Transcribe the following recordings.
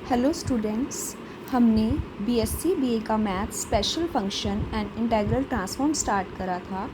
Hello students, हमने BSc BA का maths special function and integral transform start करा था,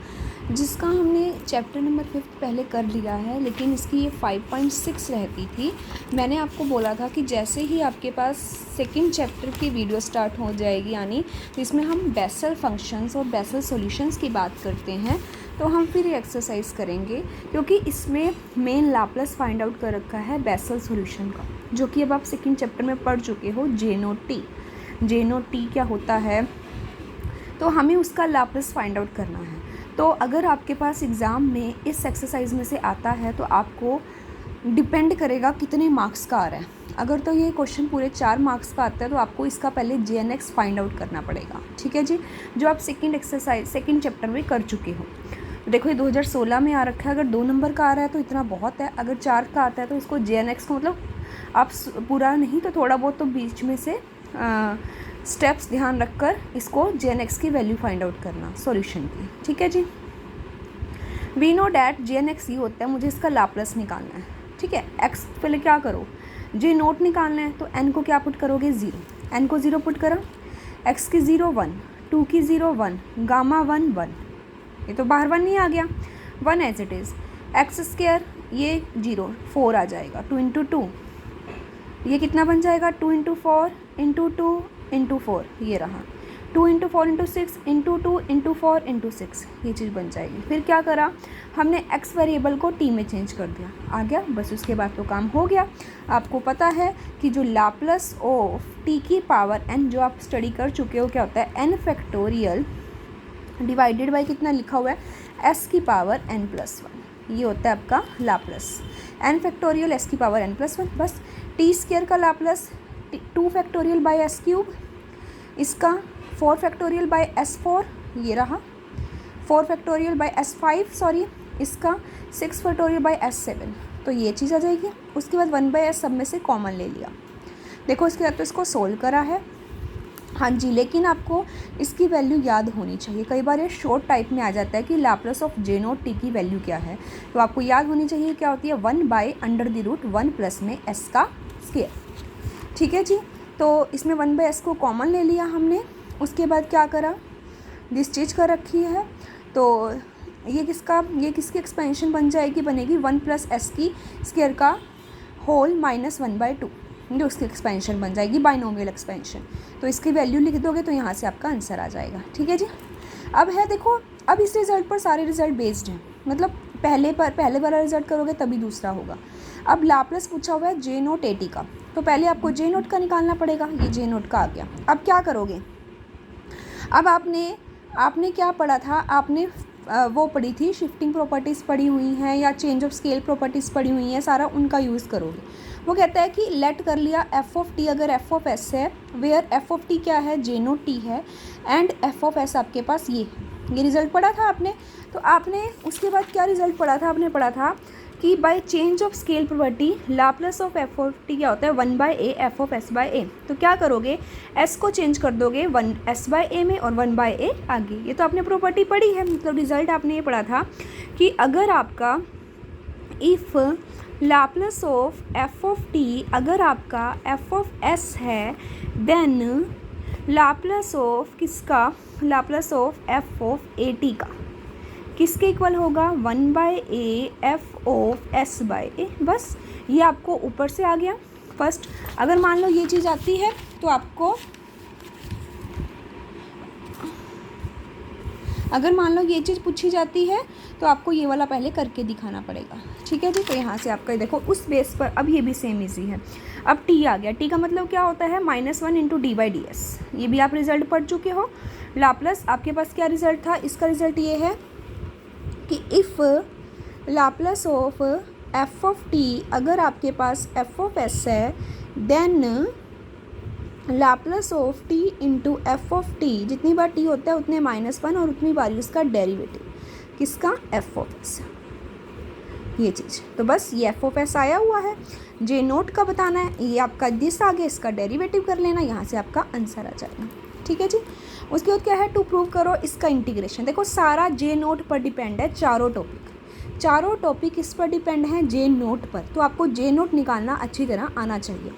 जिसका हमने चैप्टर नंबर 5 पहले कर लिया है, लेकिन इसकी ये 5.6 रहती थी। मैंने आपको बोला था कि जैसे ही आपके पास सेकंड चैप्टर की वीडियो स्टार्ट हो जाएगी, यानी इसमें हम बेसल फंक्शंस और बेसल सॉल्यूशंस की बात करते हैं, तो हम फिर ये एक्सरसाइज करेंगे, क्योंकि इसमें मेन लाप्लास फाइंड आउट कर रखा है बेसल सॉल्यूशन का, जो कि अब आप सेकंड चैप्टर में पढ़ चुके हो। जे नोट टी क्या होता है, तो हमें उसका लाप्लास फाइंड आउट करना है। तो अगर आपके पास एग्ज़ाम में इस एक्सरसाइज में से आता है, तो आपको डिपेंड करेगा कितने मार्क्स का आ रहा है। अगर तो ये क्वेश्चन पूरे 4 मार्क्स का आता है, तो आपको इसका पहले JNX फाइंड आउट करना पड़ेगा, ठीक है जी, जो आप सेकंड चैप्टर में कर चुके हो। देखो, ये 2016 में आ रखा है। अगर 2 नंबर का आ रहा है तो इतना बहुत है, अगर 4 का आता है तो इसको JNX को मतलब आप पूरा नहीं तो थोड़ा बहुत तो बीच में से स्टेप्स ध्यान रखकर इसको JNX की वैल्यू फाइंड आउट करना सॉल्यूशन की, ठीक है जी। वी नो डैट JNX ये होता है, मुझे इसका लाप्लास निकालना है, ठीक है। x पहले क्या करो, जे नोट निकालना है, तो n को क्या पुट करोगे 0, n को 0 पुट करा, x की 0 1, 2 की 0 1, गामा 1 1, ये तो बाहर 1 नहीं आ गया, 1 as it is. X square ये 0 4 आ जाएगा, 2 इंटू 2 ये कितना बन जाएगा, 2 इंटू 4 इंटू 2 इंटू 4, ये रहा 2 into 4 into 6 into 2 into 4 into 6, ये चीज़ बन जाएगी। फिर क्या करा हमने, x वेरिएबल को t में चेंज कर दिया, आ गया, बस उसके बाद तो काम हो गया। आपको पता है कि जो लाप्लास ऑफ t की पावर n, जो आप स्टडी कर चुके हो, क्या होता है n फैक्टोरियल डिवाइडेड बाई कितना लिखा हुआ है, s की पावर n+1, ये होता है आपका लाप्लास। n फैक्टोरियल s की पावर n+1, बस टी स्क्वायर का Laplace 2 factorial by S cube, इसका 4 फैक्टोरियल बाई S4, ये रहा 4 फैक्टोरियल बाई S5, सॉरी, इसका 6 फैक्टोरियल बाई S7, तो ये चीज़ आ जाएगी। उसके बाद 1/s सब में से कॉमन ले लिया। देखो, इसके बाद तो इसको सोल्व करा है, हाँ जी, लेकिन आपको इसकी वैल्यू याद होनी चाहिए। कई बार ये शॉर्ट टाइप में आ जाता है कि Laplace of J note T की वैल्यू क्या है, तो आपको याद होनी चाहिए क्या होती है, 1/√1 प्लस में s का स्क्वायर, ठीक है जी। तो इसमें 1/s को कॉमन ले लिया हमने। उसके बाद क्या करा, दिस चीज़ कर रखी है, तो ये किसकी एक्सपेंशन बन जाएगी, बनेगी 1 + s की स्क्वायर का होल -1/2, जो उसकी एक्सपेंशन बन जाएगी, बाइनोमियल एक्सपेंशन। तो इसकी वैल्यू लिख दोगे तो यहाँ से आपका आंसर आ जाएगा, ठीक है जी। अब है, देखो, अब इस रिज़ल्ट पर सारे रिज़ल्ट बेस्ड हैं, मतलब पहले वाला रिज़ल्ट करोगे तभी दूसरा होगा। अब लाप्लास पूछा हुआ है जे नोट AT का, तो पहले आपको जे नोट का निकालना पड़ेगा, ये जे नोट का आ गया। अब क्या करोगे, अब आपने क्या पढ़ा था, आपने वो पढ़ी थी, शिफ्टिंग प्रॉपर्टीज़ पढ़ी हुई हैं या चेंज ऑफ स्केल प्रॉपर्टीज़ पढ़ी हुई हैं, सारा उनका यूज़ करोगे। वो कहता है कि लेट कर लिया f(t) अगर f(s) है, वेयर f(t) क्या है, जे नोट t है, एंड f(s) आपके पास ये रिज़ल्ट पढ़ा था आपने। तो आपने उसके बाद क्या रिज़ल्ट पढ़ा था, आपने पढ़ा था कि by change of scale property Laplace of f(t) क्या होता है, 1/a f(s)/a। तो क्या करोगे, s को चेंज कर दोगे 1s/a में और 1/a आगे। ये तो आपने प्रॉपर्टी पढ़ी है, मतलब रिज़ल्ट आपने ये पढ़ा था कि अगर आपका इफ़ लाप्लास ऑफ f(t) अगर आपका f(s) है, देन लाप्लास ऑफ किसका, लाप्लास ऑफ f(at) का किसके इक्वल होगा, 1/a f(s)/a। बस ये आपको ऊपर से आ गया फर्स्ट। अगर मान लो ये चीज़ आती है तो आपको, अगर मान लो ये चीज़ पूछी जाती है तो आपको ये वाला पहले करके दिखाना पड़ेगा, ठीक है जी। तो यहाँ से आपका देखो उस बेस पर, अब ये भी सेम इजी है। अब t आ गया, t का मतलब क्या होता है, -1 × d/ds, ये भी आप रिज़ल्ट पढ़ चुके हो। लाप्लास आपके पास क्या रिज़ल्ट था, इसका रिज़ल्ट ये है कि इफ़ लाप्लास ऑफ f(t) अगर आपके पास f(s) है, then Laplace of t into f(t), जितनी बार t होता है उतने -1 और उतनी बार उसका डेरिवेटिव किसका, f(s), ये चीज़। तो बस ये f(s) आया हुआ है, जे नोट का बताना है, ये आपका दिस आगे, इसका डेरिवेटिव कर लेना, यहाँ से आपका आंसर आ जाएगा, ठीक है जी। उसके बाद क्या है, टू प्रूव करो इसका इंटीग्रेशन। देखो, सारा जे नोट पर डिपेंड है, चारों टॉपिक इस पर डिपेंड हैं, जे नोट पर। तो आपको जे नोट निकालना अच्छी तरह आना चाहिए।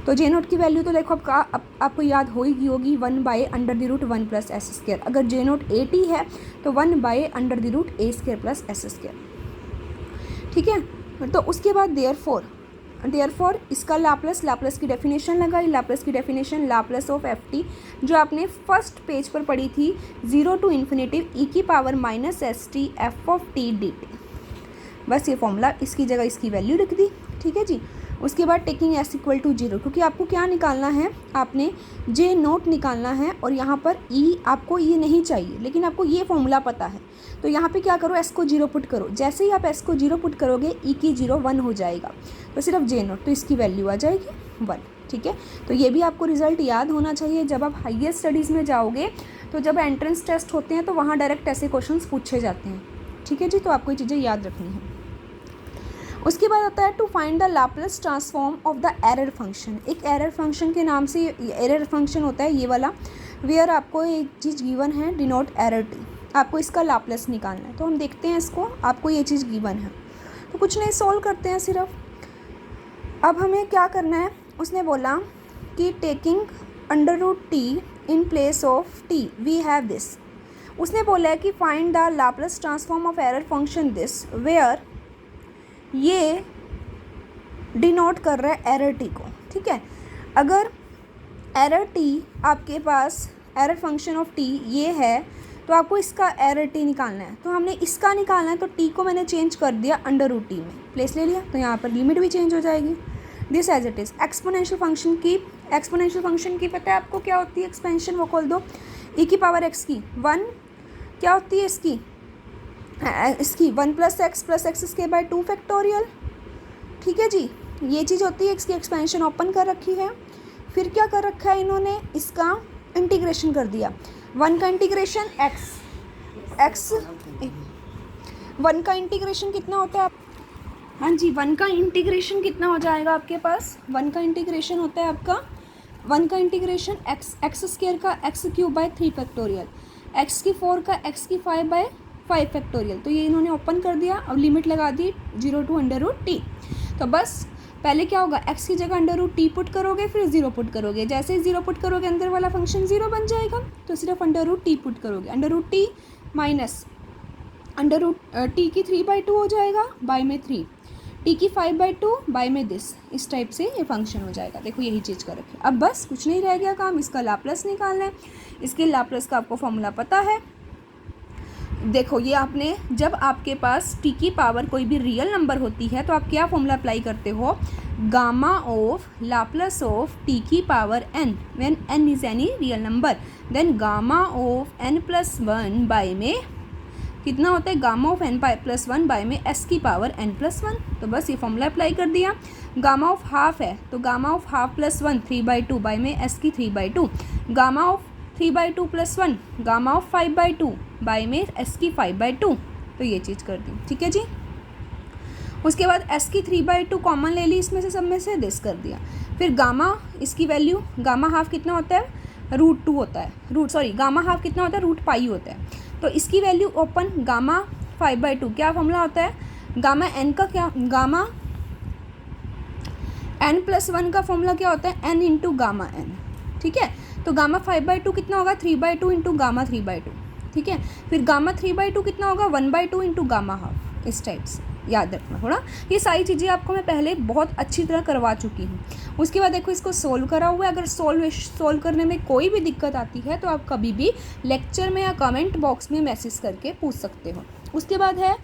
तो जे नोट की वैल्यू तो देखो आपको याद होगी 1/√1 + s²। अगर जे नोट 80 है तो 1/√a² + s²। ठीक है, तो उसके बाद देयरफॉर इसका लाप्लास की डेफिनेशन लगाई। लाप्लास की डेफिनेशन लाप्लास ऑफ ft जो आपने फर्स्ट पेज पर पढ़ी थी, 0 to ∞ e⁻st f(t) dt। बस ये फॉर्मूला इसकी जगह इसकी वैल्यू लिख दी। ठीक है जी। उसके बाद टेकिंग s = 0, क्योंकि आपको क्या निकालना है, आपने जे नोट निकालना है और यहाँ पर e आपको ये नहीं चाहिए, लेकिन आपको ये फॉर्मूला पता है। तो यहाँ पे क्या करो, s को 0 पुट करो। जैसे ही आप s को 0 पुट करोगे e की 0 1 हो जाएगा, तो सिर्फ जे नोट, तो इसकी वैल्यू आ जाएगी 1। ठीक है, तो ये भी आपको रिजल्ट याद होना चाहिए। जब आप हायर स्टडीज़ में जाओगे तो जब एंट्रेंस टेस्ट होते हैं तो वहाँ डायरेक्ट ऐसे क्वेश्चन पूछे जाते हैं। ठीक है जी, तो आपको ये चीज़ें याद रखनी है। उसके बाद आता है to find the Laplace transform of the error function. एक एरर फंक्शन के नाम से एरर फंक्शन होता है ये वाला, वेयर आपको एक चीज़ गिवन है, डिनोट एरर टी। आपको इसका लाप्लास निकालना है। तो हम देखते हैं इसको, आपको ये चीज़ गिवन है तो कुछ नहीं, सोल्व करते हैं सिर्फ। अब हमें क्या करना है, उसने बोला कि taking √t in place of t we have this. उसने बोला है कि find the Laplace transform of error function this, where ये डिनोट कर रहा है एरर टी को। ठीक है, अगर एरर टी आपके पास एरर फंक्शन ऑफ टी ये है तो आपको इसका एरर टी निकालना है। तो हमने इसका निकालना है, तो टी को मैंने चेंज कर दिया √t में, प्लेस ले लिया, तो यहाँ पर लिमिट भी चेंज हो जाएगी। This as it is. Exponential function की पता है आपको क्या होती है एक्सपेंशन, वो खोल दो। e⁻x की 1 क्या होती है इसकी 1 + x + x²/2 फैक्टोरियल। ठीक है जी, ये चीज़ होती है। इसकी एक्सपेंशन ओपन कर रखी है। फिर क्या कर रखा है इन्होंने, इसका इंटीग्रेशन कर दिया। 1 का इंटीग्रेशन x 1 का इंटीग्रेशन कितना होता है, हाँ जी 1 का इंटीग्रेशन कितना हो जाएगा आपके पास, 1 का इंटीग्रेशन होता है आपका 1 का इंटीग्रेशन x² का x³ 3 फैक्टोरियल, x की 4 का x5 फैक्टोरियल। तो ये इन्होंने ओपन कर दिया। अब लिमिट लगा दी 0 to √t। तो बस पहले क्या होगा, x की जगह √t पुट करोगे, फिर 0 पुट करोगे। जैसे ही 0 पुट करोगे अंदर वाला फंक्शन 0 बन जाएगा, तो सिर्फ √t पुट करोगे। √t माइनस √t की 3/2 हो जाएगा, बाय में 3, t की 5/2 बाय में दिस। इस टाइप से ये फंक्शन हो जाएगा। देखो यही चीज़ कर रखे। अब बस कुछ नहीं रह गया काम, इसका लाप्लास निकालना है। इसके लाप्लास का आपको फॉर्मूला पता है। देखो ये आपने, जब आपके पास t की पावर कोई भी रियल नंबर होती है तो आप क्या फॉर्मूला अप्लाई करते हो, gamma of Laplace of t की power n when n is any real number, then gamma of n + 1 by में कितना होता है, गामा ऑफ n + 1 बाय में s की पावर n + 1। तो बस ये फॉर्मूला अप्लाई कर दिया। गामा ऑफ हाफ है तो गामा ऑफ हाफ + 1 3/2 बाय में s की 3/2, gamma of 3/2 + 1 gamma of 5/2 by में s की 5/2। तो ये चीज़ कर दी। ठीक है जी। उसके बाद s की 3/2 कॉमन ले ली, इसमें से सब में से दिस कर दिया। फिर गामा, इसकी वैल्यू गामा हाफ कितना होता है, √2 होता है, गामा हाफ कितना होता है, √π होता है। तो इसकी वैल्यू ओपन गामा 5/2 क्या फॉर्मूला होता है, गामा n का क्या, गामा n + 1 का फॉर्मूला क्या होता है, n × गामा n। ठीक है, तो गामा 5/2 कितना होगा, 3/2 × गामा 3/2। ठीक है, फिर गामा 3/2 कितना होगा, 1/2 × गामा हाफ। इस टाइप से याद रखना थोड़ा। ये सारी चीज़ें आपको मैं पहले बहुत अच्छी तरह करवा चुकी हूँ। उसके बाद देखो इसको सोल्व करा हुआ है। अगर सोल्व करने में कोई भी दिक्कत आती है तो आप कभी भी लेक्चर में या कमेंट बॉक्स में मैसेज करके पूछ सकते हो। उसके बाद है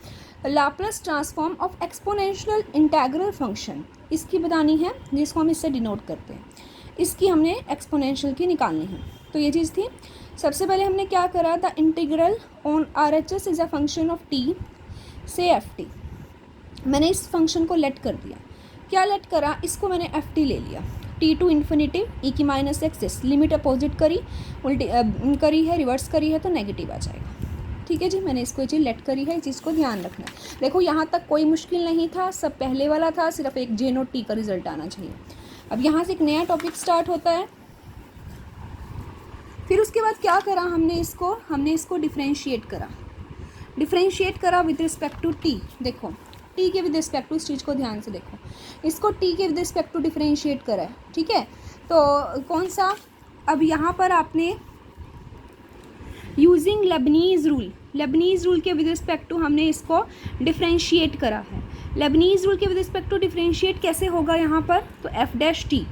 Laplace transform of exponential integral function. इसकी बतानी है, जिसको हम इससे डिनोट करते हैं। इसकी हमने एक्सपोनेंशियल की निकालनी है। तो ये चीज़ थी। सबसे पहले हमने क्या करा, the integral on RHS is a function of t से ft। मैंने इस फंक्शन को लेट कर दिया। क्या लेट करा, इसको मैंने ft ले लिया। t to ∞ e⁻x limit opposite करी, उल्टी करी है, रिवर्स करी है तो नेगेटिव आ जाएगा। ठीक है जी, मैंने इसको ये चीज़ लेट करी है। इस चीज़ को ध्यान रखना है। देखो यहाँ तक कोई मुश्किल नहीं था, सब पहले वाला था, सिर्फ एक जे नोट टी का रिजल्ट आना चाहिए। अब यहाँ से एक नया टॉपिक स्टार्ट होता है। फिर उसके बाद क्या करा हमने इसको डिफ्रेंशिएट करा विद रिस्पेक्ट टू टी। देखो t टी के विद रिस्पेक्ट टू, इस चीज़ को ध्यान से देखो, इसको टी के विद रिस्पेक्ट टू डिफरेंशिएट करा है, ठीक है। तो कौन सा, अब यहाँ पर आपने यूजिंग लेबनीज़ रूल के विद रिस्पेक्ट टू हमने इसको डिफरेंशिएट करा है। लेबनीज़ रूल के विद रिस्पेक्ट टू डिफरेंशिएट कैसे होगा यहाँ पर, तो एफ डैश टी,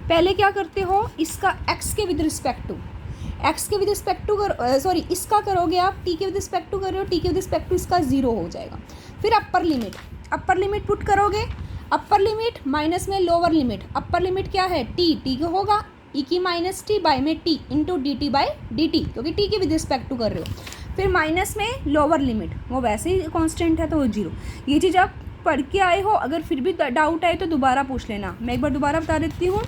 पहले क्या करते हो, इसका एक्स के विद रिस्पेक्ट टू, एक्स के विद रिस्पेक्ट टू सॉरी इसका करोगे आप, टी के विद रिस्पेक्ट टू कर रहे हो, टी के विद रिस्पेक्ट टू इसका ज़ीरो हो जाएगा। फिर अपर लिमिट पुट करोगे, अपर लिमिट माइनस में लोअर लिमिट, अपर लिमिट क्या है, टी का होगा ई की माइनस टी बाय में T into D T by D T, क्योंकि टी के विद रिस्पेक्ट टू कर रहे हो। फिर माइनस में लोअर लिमिट, वो वैसे ही कांस्टेंट है तो वो जीरो। ये चीज़ आप पढ़ के आए हो, अगर फिर भी डाउट आए तो दोबारा पूछ लेना। मैं एक बार दोबारा बता देती हूँ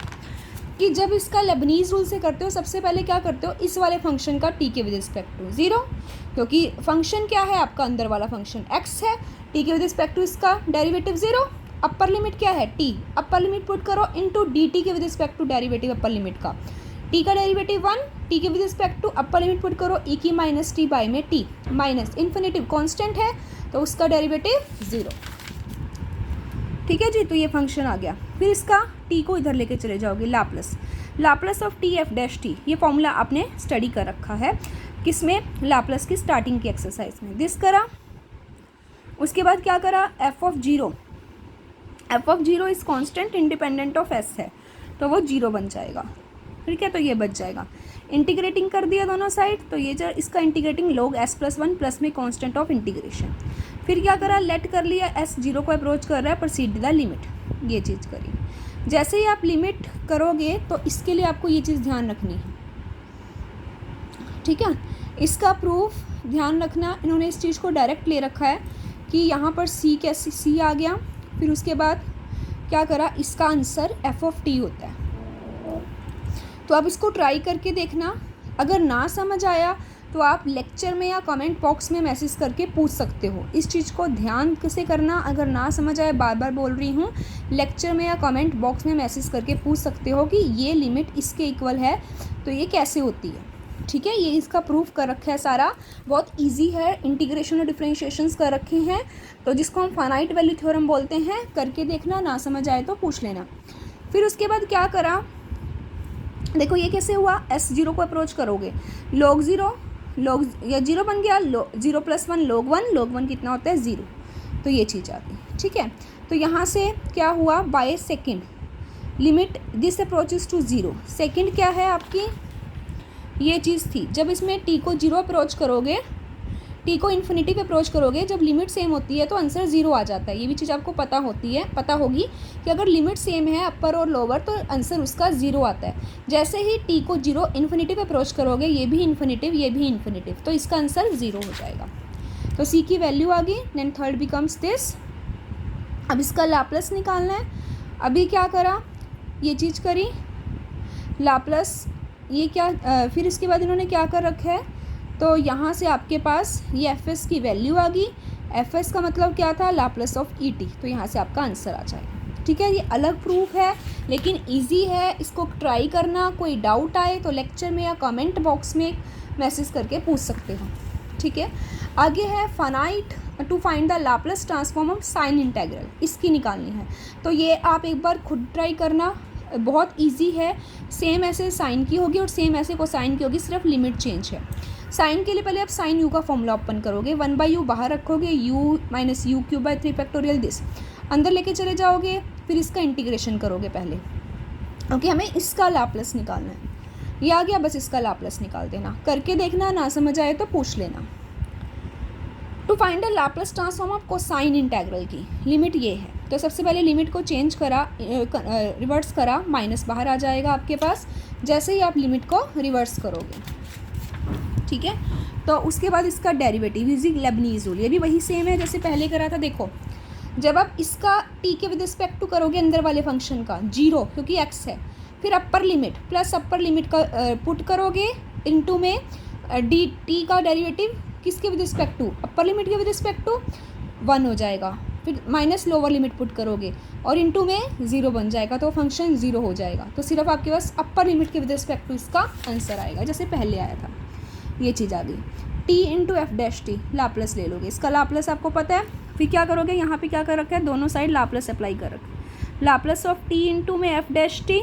कि जब इसका लेबनीज़ रूल से करते हो, सबसे पहले क्या करते हो, इस वाले फंक्शन का टी के विद रिस्पेक्ट टू ज़ीरो, क्योंकि फंक्शन क्या है आपका, अंदर वाला फंक्शन एक्स है, टी के विद रिस्पेक्ट टू इसका डेरिवेटिव ज़ीरो। अपर लिमिट क्या है, टी, अपर लिमिट पुट करो इनटू डी टी के with respect to derivative upper limit का, टी का डेरिवेटिव 1, टी के with respect to upper limit put करो ई की माइनस टी बाय में टी, माइनस इन्फिनेटिव कांस्टेंट है तो उसका डेरिवेटिव ज़ीरो, ठीक है जी। तो ये फंक्शन आ गया। फिर इसका टी को इधर लेके चले जाओगे, Laplace of T F dash T, ये फॉर्मूला आपने स्टडी कर रखा है, किसमें, लाप्लास की स्टार्टिंग की एक्सरसाइज में। दिस करा, उसके बाद क्या करा, F of zero is constant independent of S है, तो वो जीरो बन जाएगा, ठीक है। तो ये बच जाएगा, इंटीग्रेटिंग कर दिया दोनों साइड, तो ये जो इसका integrating log s plus 1 plus में कांस्टेंट ऑफ इंटीग्रेशन। फिर क्या करा, लेट कर लिया, s जीरो को अप्रोच कर रहा है, प्रोसीड द लिमिट, ये चीज़ करी। जैसे ही आप लिमिट करोगे तो इसके लिए आपको ये चीज़ ध्यान रखनी है, ठीक है। इसका प्रूफ ध्यान रखना, इन्होंने इस चीज़ को डायरेक्ट ले रखा है कि यहाँ पर c कैसे c आ गया, फिर उसके बाद क्या करा, इसका आंसर एफ ऑफ टी होता है। तो आप इसको ट्राई करके देखना, अगर ना समझ आया तो आप लेक्चर में या कमेंट बॉक्स में मैसेज करके पूछ सकते हो। इस चीज़ को ध्यान से करना, अगर ना समझ आए, बार बार बोल रही हूँ, लेक्चर में या कमेंट बॉक्स में मैसेज करके पूछ सकते हो कि ये लिमिट इसके इक्वल है तो ये कैसे होती है, ठीक है। ये इसका प्रूफ कर रखा है सारा, बहुत इजी है, इंटीग्रेशन और डिफरेंशिएशंस कर रखे हैं, तो जिसको हम फाइनाइट वैल्यू थ्योरम बोलते हैं, करके देखना, ना समझ आए तो पूछ लेना। फिर उसके बाद क्या करा, देखो ये कैसे हुआ, एस जीरो को अप्रोच करोगे, log ज़ीरो, log या जीरो बन गया, ज़ीरो प्लस 1 log 1 कितना होता है, ज़ीरो, तो ये चीज़ आ गई, ठीक है। तो यहाँ से क्या हुआ, by second limit this approaches to zero, second क्या है आपकी, ये चीज़ थी, जब इसमें टी को जीरो अप्रोच करोगे, टी को इन्फिनिटी पे अप्रोच करोगे, जब लिमिट सेम होती है तो आंसर ज़ीरो आ जाता है। ये भी चीज़ आपको पता होगी कि अगर लिमिट सेम है अपर और लोअर तो आंसर उसका ज़ीरो आता है। जैसे ही टी को जीरो इन्फिनिटी पे अप्रोच करोगे, ये भी इन्फिनिटिव, तो इसका आंसर ज़ीरो हो जाएगा। तो सी की वैल्यू आ गई, देन थर्ड बिकम्स दिस। अब इसका लाप्लास निकालना है, अभी क्या करा, ये चीज़ करी, लाप्लास ये क्या, फिर इसके बाद इन्होंने क्या कर रखा है, तो यहाँ से आपके पास ये एफ एस की वैल्यू आ गई, एफ एस का मतलब क्या था, लाप्लास ऑफ ई टी, तो यहाँ से आपका आंसर आ जाएगा, ठीक है। ये अलग प्रूफ है लेकिन इजी है, इसको ट्राई करना, कोई डाउट आए तो लेक्चर में या कमेंट बॉक्स में मैसेज करके पूछ सकते हो, ठीक है। आगे है finite to find the Laplace transform of sine integral, इसकी निकालनी है, तो ये आप एक बार खुद ट्राई करना, बहुत इजी है, सेम ऐसे साइन की होगी और सेम ऐसे कोसाइन की होगी, सिर्फ लिमिट चेंज है। साइन के लिए पहले आप साइन यू का फॉर्मूला ओपन करोगे, 1/u बाहर रखोगे, u minus u cube by 3 factorial this अंदर लेके चले जाओगे, फिर इसका इंटीग्रेशन करोगे पहले, ओके। हमें इसका लाप्लास निकालना है, ये आ गया, बस इसका लाप्लास निकाल देना, करके देखना, ना समझ आए तो पूछ लेना। To find the Laplace transform of cosine integral की लिमिट ये है, तो सबसे पहले लिमिट को चेंज करा, रिवर्स करा, माइनस बाहर आ जाएगा आपके पास, जैसे ही आप लिमिट को रिवर्स करोगे, ठीक है। तो उसके बाद इसका डेरिवेटिव यूजिंग लेबनीज़ रूल, ये भी वही सेम है जैसे पहले करा था। देखो जब आप इसका टी के विद रिस्पेक्ट टू करोगे अंदर वाले फंक्शन का जीरो, क्योंकि एक्स है, फिर upper limit plus upper limit का पुट करोगे इनटू में डी टी का डेरिवेटिव किसके with respect to, upper limit के विद रिस्पेक्ट टू 1 हो जाएगा, फिर माइनस लोअर लिमिट पुट करोगे और इनटू में ज़ीरो बन जाएगा, तो फंक्शन ज़ीरो हो जाएगा। तो सिर्फ आपके पास अपर लिमिट के विद रिस्पेक्ट टू इसका आंसर आएगा, जैसे पहले आया था। ये चीज़ आ गई, T into F dash T, Laplace ले लोगे, इसका लाप्लास आपको पता है फिर क्या करोगे, यहाँ पे क्या कर रखा है, दोनों साइड लाप्लास अप्लाई कर रखा। लाप्लास ऑफ टी इंटू में F dash t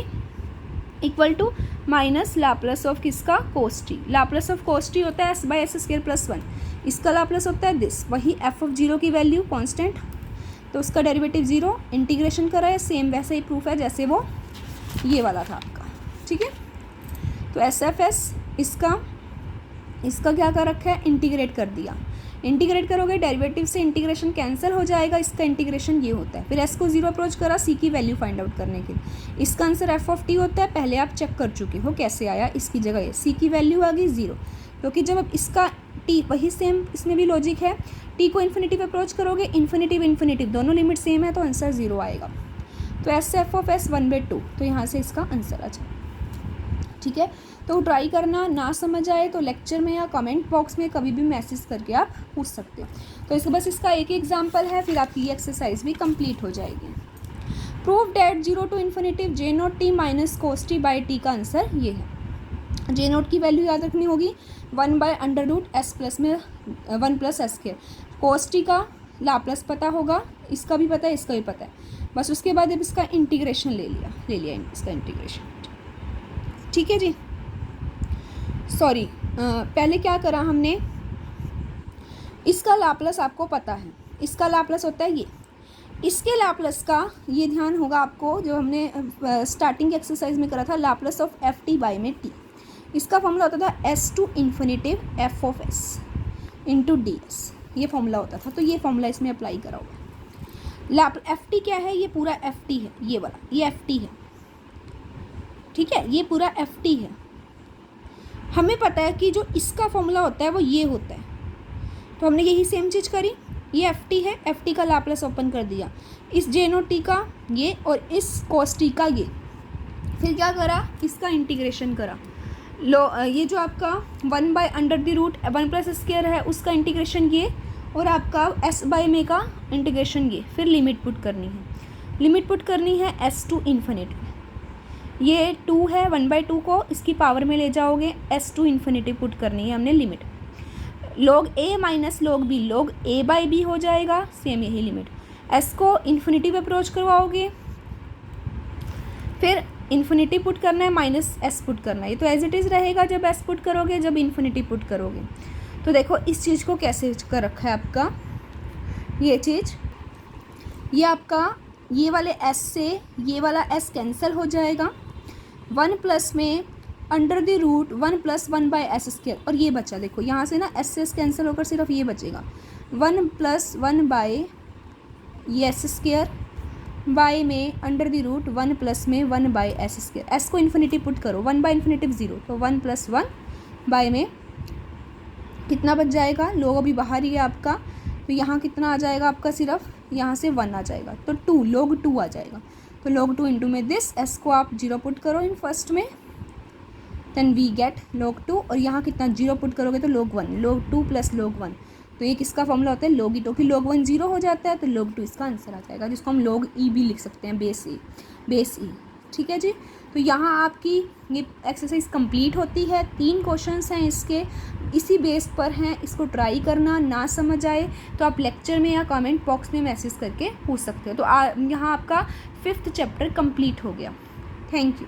equal to minus Laplace of किसका, cos t. Laplace of cos t होता है s by s square plus 1, इसका लाप्लास होता है दिस, वही एफ ऑफ जीरो की वैल्यू कांस्टेंट, तो उसका डेरिवेटिव जीरो, इंटीग्रेशन करा है, सेम वैसे ही प्रूफ है जैसे वो ये वाला था आपका, ठीक है। तो एस एफ एस इसका क्या कर रखा है, इंटीग्रेट कर दिया। इंटीग्रेट करोगे डेरिवेटिव से इंटीग्रेशन कैंसिल हो जाएगा, इसका इंटीग्रेशन ये होता है। फिर एस को जीरो अप्रोच करा सी की वैल्यू फाइंड आउट करने के लिए, इसका आंसर एफ ऑफ टी होता है, पहले आप चेक कर चुके हो कैसे आया, इसकी जगह ये सी की वैल्यू आ गई जीरो, क्योंकि जब अब इसका टी, वही सेम इसमें भी लॉजिक है, टी को इन्फिनिटी पे अप्रोच करोगे, इन्फिनिटिव दोनों लिमिट सेम है तो आंसर जीरो आएगा। तो एस एफ ऑफ एस 1/2, तो यहाँ से इसका आंसर आ जाए, ठीक है। तो ट्राई करना, ना समझ आए तो लेक्चर में या कमेंट बॉक्स में कभी भी मैसेज करके आप पूछ सकते हो। तो इसका बस इसका एक ही एग्जांपल है, फिर आपकी ये एक्सरसाइज भी कंप्लीट हो जाएगी। Prove that 0 to infinitive J note T minus cos t by T का आंसर ये है। जे नोट की वैल्यू याद रखनी होगी 1/√s प्लस में 1 + s²। कोस टी का लाप्लास पता होगा, इसका भी पता है, इसका भी पता है, बस उसके बाद अब इसका इंटीग्रेशन ले लिया इसका इंटीग्रेशन, ठीक है जी। सॉरी, पहले क्या करा हमने, इसका लाप्लास आपको पता है, इसका लाप्लास होता है ये, इसके लाप्लास का ये ध्यान होगा आपको, जो हमने स्टार्टिंग एक्सरसाइज में करा था, Laplace of f t by में टी, इसका फॉर्मूला होता था s to infinitive f of s into d s, ये फॉर्मूला होता था। तो ये फॉर्मूला इसमें अप्लाई करा होगा। एफ टी क्या है, ये पूरा एफ टी है, ये वाला ये एफ टी है, ठीक है, ये पूरा एफ टी है। हमें पता है कि जो इसका फॉर्मूला होता है वो ये होता है, तो हमने यही सेम चीज़ करी, ये एफ टी है, एफ टी का लाप्लास ओपन कर दिया, इस जे नोट टी का ये और इस कोस टी का ये, फिर क्या करा, इसका इंटीग्रेशन करा। ये जो आपका 1/√1 + s² है उसका इंटीग्रेशन ये, और आपका s बाई में का इंटीग्रेशन ये, फिर लिमिट पुट करनी है s टू इन्फिनिटी, ये 2 है, 1/2 को इसकी पावर में ले जाओगे, s टू इन्फिनिटी पुट करनी है हमने limit, log a minus log b, log a by b हो जाएगा, सेम यही लिमिट, s को इन्फिनिटी पे अप्रोच करवाओगे, फिर इन्फिनिटी पुट करना है, माइनस s पुट करना है, तो एज इट इज़ रहेगा जब s पुट करोगे, जब इन्फिनिटी पुट करोगे। तो देखो इस चीज़ को कैसे कर रखा है आपका, ये चीज़, ये आपका ये वाले s से ये वाला s कैंसिल हो जाएगा, 1 प्लस में √1 + 1/s², और ये बचा, देखो यहाँ से ना s से s कैंसिल होकर सिर्फ ये बचेगा, 1 + 1 ये s² बाई में √1 प्लस में 1/s², s को इन्फिनिटी पुट करो, 1/∞ 0, तो 1 + 1 बाई में कितना बच जाएगा, लोग अभी बाहर ही है आपका, तो यहाँ कितना आ जाएगा आपका, सिर्फ यहाँ से 1 आ जाएगा, तो 2 log 2 आ जाएगा, तो log 2 इंटू में दिस, s को आप 0 पुट करो इन फर्स्ट में, देन वी गेट log 2, और यहाँ कितना 0 पुट करोगे तो log 1, log 2 + log 1, तो ये किसका फॉर्मूला होता है, log e, क्योंकि log 1 0 हो जाता है, तो log 2 इसका आंसर आ जाएगा, जिसको हम log e भी लिख सकते हैं, बेस e, ठीक है जी। तो यहाँ आपकी ये एक्सरसाइज कंप्लीट होती है, 3 क्वेश्चंस हैं इसके, इसी बेस पर हैं, इसको ट्राई करना, ना समझ आए तो आप लेक्चर में या कमेंट बॉक्स में मैसेज करके पूछ सकते हो। तो यहाँ आपका 5th चैप्टर कंप्लीट हो गया। Thank you.